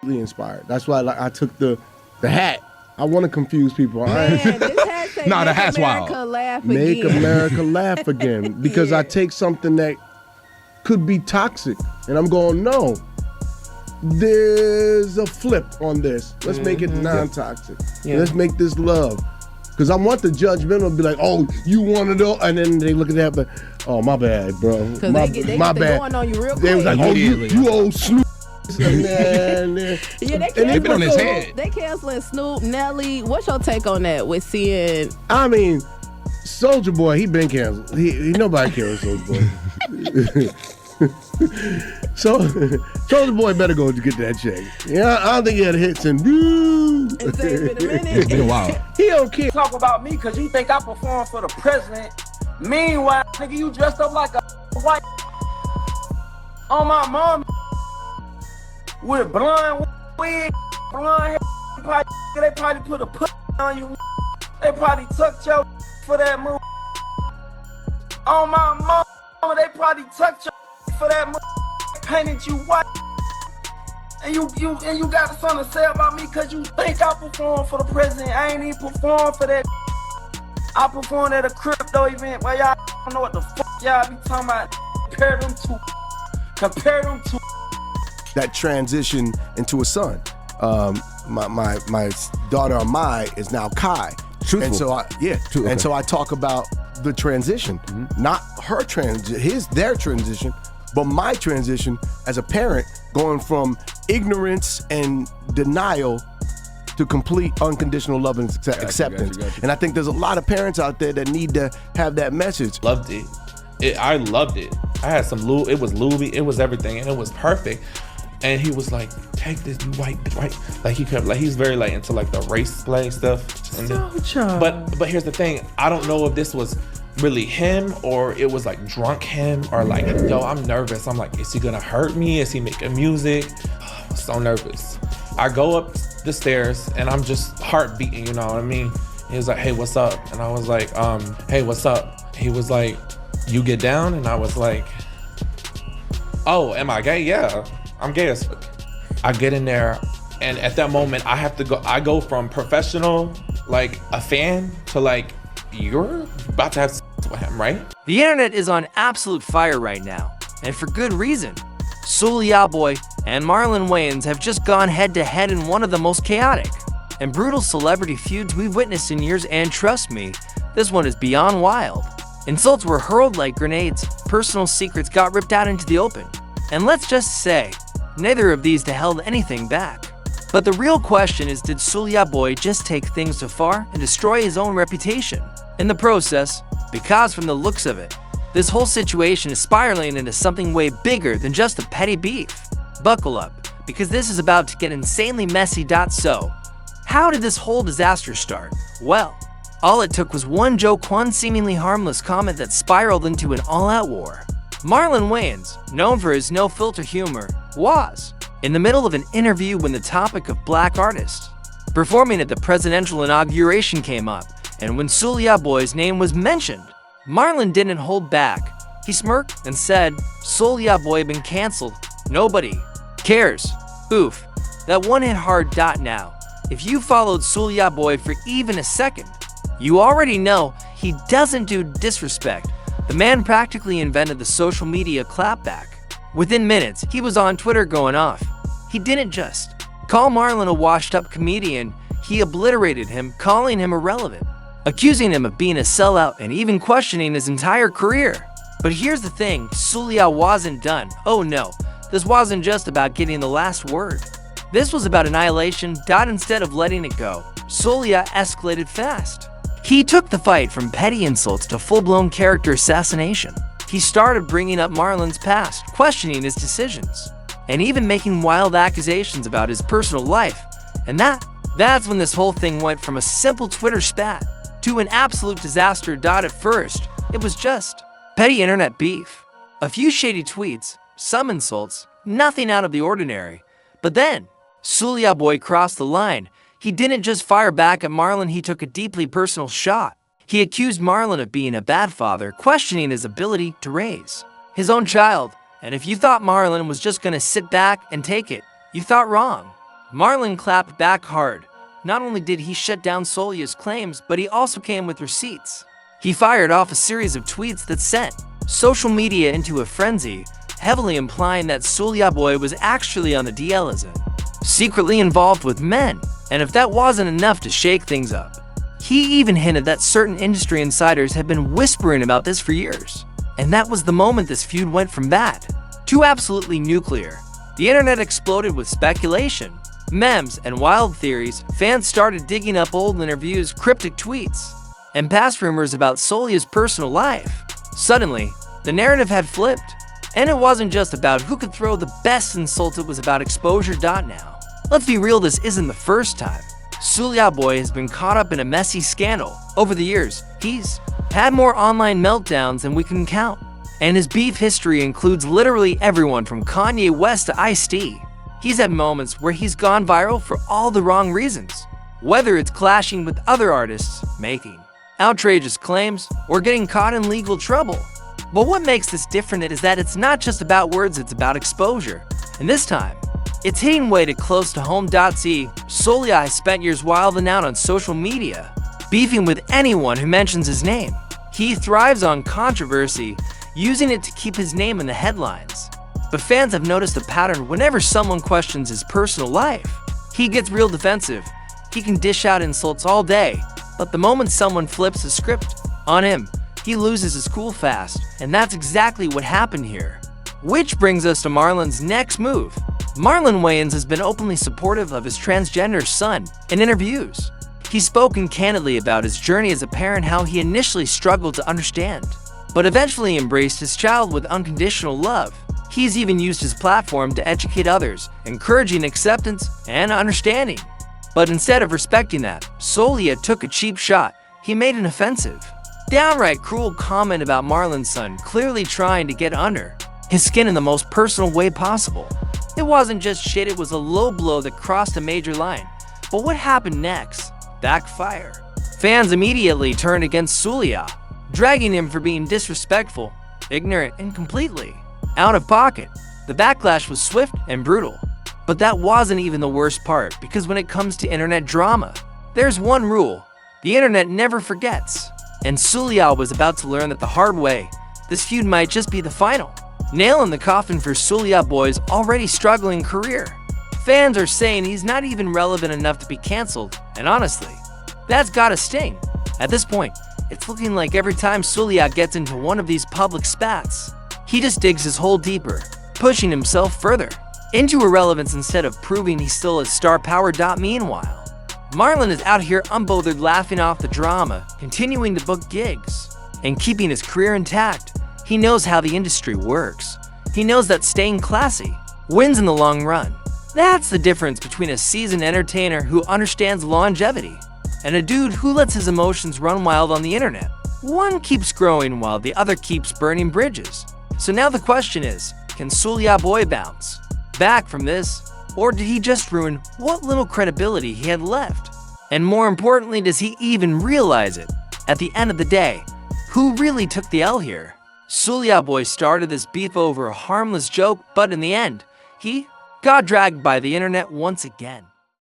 inspired. That's why I took the hat. I want to confuse people. Man, this hat say Nah, the make hat's America wild. laugh Make again. America laugh again. Because I take something that could be toxic, and I'm going, no. There's a flip on this. Let's make it non-toxic. Yeah. Let's make this love. Because I want the judgmental to be like, oh, you want to know? And then they look at that, but, oh, my bad, bro. Because My they get bad. going on you real quick. They was like, oh, Immediately. you old Snoop. Yeah, they They been on his head. They canceling Snoop, Nelly. What's your take on that with seeing? I mean, Soulja Boy, he been canceled. He nobody cares Soulja Boy. So Soulja Boy better go get that check. Yeah, I don't think he had hits and It's been a minute. It's been a while. he don't care. Talk about me because you think I perform for the president. Meanwhile, nigga, you dressed up like a white on my mom with blonde wig, blonde hair. They probably put a put on you. They probably tucked your for that move. On my mama, they probably tucked your for that move. Painted you white. And you got something to say about me because you think I perform for the president. I ain't even perform for that. I performed at a crypto event where y'all don't know what the fuck y'all be talking about. Compare them to. That transition into a son. My daughter Amai is now Kai. Truthful. And so True, okay. and so I talk about the transition, not her their transition, but my transition as a parent going from ignorance and denial to complete unconditional love and acceptance. Gotcha. And I think there's a lot of parents out there that need to have that message. Loved it. I loved it. I had some it was Louis, it was everything, and it was perfect. And he was like, take this white bitch, right? Like he kept, like he's very like into like the race play stuff. And but here's the thing, I don't know if this was really him or it was like drunk him or like, yo, I'm nervous. I'm like, is he gonna hurt me? Is he making music? Oh, I'm so nervous. I go up the stairs and I'm just heart beating, you know what I mean? He was like, hey, what's up? And I was like, hey, what's up? He was like, you get down? And I was like, oh, am I gay? Yeah, I'm gay as fuck. I get in there and at that moment I go from professional, like a fan, to like, you're about to have sex with him, right? The internet is on absolute fire right now, and for good reason. Soulja Boy and Marlon Wayans have just gone head-to-head in one of the most chaotic and brutal celebrity feuds we've witnessed in years, and trust me, this one is beyond wild. Insults were hurled like grenades, personal secrets got ripped out into the open, and let's just say, neither of these held anything back. But the real question is, did Soulja Boy just take things too far and destroy his own reputation in the process? Because from the looks of it, this whole situation is spiraling into something way bigger than just a petty beef. Buckle up, because this is about to get insanely messy. So, how did this whole disaster start? Well, all it took was one joke, one seemingly harmless comment that spiraled into an all-out war. Marlon Wayans, known for his no-filter humor, was in the middle of an interview when the topic of black artists performing at the presidential inauguration came up, and when Soulja Boy's name was mentioned, Marlon didn't hold back. He smirked and said, Soulja Boy been canceled. Nobody cares. Oof. That one hit hard. Now, if you followed Soulja Boy for even a second, you already know he doesn't do disrespect. The man practically invented the social media clapback. Within minutes, he was on Twitter going off. He didn't just call Marlon a washed-up comedian, he obliterated him, calling him irrelevant, accusing him of being a sellout and even questioning his entire career. But here's the thing, Soulja wasn't done. Oh no, this wasn't just about getting the last word. This was about annihilation. Instead of letting it go, Soulja escalated fast. He took the fight from petty insults to full-blown character assassination. He started bringing up Marlon's past, questioning his decisions, and even making wild accusations about his personal life. And that's when this whole thing went from a simple Twitter spat to an absolute disaster. At first, it was just petty internet beef, a few shady tweets, some insults, nothing out of the ordinary. But then, Soulja Boy crossed the line. He didn't just fire back at Marlon, he took a deeply personal shot. He accused Marlon of being a bad father, questioning his ability to raise his own child. And if you thought Marlon was just gonna sit back and take it, you thought wrong. Marlon clapped back hard. Not only did he shut down Soulja's claims, but he also came with receipts. He fired off a series of tweets that sent social media into a frenzy, heavily implying that Soulja Boy was actually on the DL as in, secretly involved with men, and if that wasn't enough to shake things up, he even hinted that certain industry insiders had been whispering about this for years. And that was the moment this feud went from bad to absolutely nuclear. The internet exploded with speculation, memes, and wild theories. Fans started digging up old interviews, cryptic tweets, and past rumors about Soulja's personal life. Suddenly, the narrative had flipped, and it wasn't just about who could throw the best insult, it was about exposure. Now, let's be real, this isn't the first time Soulja Boy has been caught up in a messy scandal. Over the years, he's had more online meltdowns than we can count, and his beef history includes literally everyone from Kanye West to Ice-T. He's had moments where he's gone viral for all the wrong reasons, whether it's clashing with other artists, making outrageous claims, or getting caught in legal trouble. But what makes this different is that it's not just about words, it's about exposure. And this time, it's hitting way too close to home. See, Soulja has spent years wilding out on social media, beefing with anyone who mentions his name. He thrives on controversy, using it to keep his name in the headlines. But fans have noticed a pattern. Whenever someone questions his personal life, he gets real defensive. He can dish out insults all day, but the moment someone flips the script on him, he loses his cool fast. And that's exactly what happened here. Which brings us to Marlon's next move. Marlon Wayans has been openly supportive of his transgender son in interviews. He's spoken candidly about his journey as a parent, how he initially struggled to understand, but eventually embraced his child with unconditional love. He's even used his platform to educate others, encouraging acceptance and understanding. But instead of respecting that, Soulja took a cheap shot. He made an offensive, downright cruel comment about Marlon's son, clearly trying to get under his skin in the most personal way possible. It wasn't just shit, it was a low blow that crossed a major line. But what happened next? Backfire. Fans immediately turned against Soulja, dragging him for being disrespectful, ignorant, and completely out of pocket. The backlash was swift and brutal. But that wasn't even the worst part, because when it comes to internet drama, there's one rule: the internet never forgets. And Soulja was about to learn that the hard way. This feud might just be the final nail in the coffin for Soulja Boy's already struggling career. Fans are saying he's not even relevant enough to be canceled, and honestly, that's gotta sting. At this point, it's looking like every time Soulja gets into one of these public spats, he just digs his hole deeper, pushing himself further into irrelevance instead of proving he still has star power. Meanwhile, Marlon is out here unbothered, laughing off the drama, continuing to book gigs, and keeping his career intact. He knows how the industry works. He knows that staying classy wins in the long run. That's the difference between a seasoned entertainer who understands longevity and a dude who lets his emotions run wild on the internet. One keeps growing while the other keeps burning bridges. So now the question is, can Soulja Boy bounce back from this? Or did he just ruin what little credibility he had left? And more importantly, does he even realize it? At the end of the day, who really took the L here? Soulja Boy started this beef over a harmless joke, but in the end, he got dragged by the internet once again.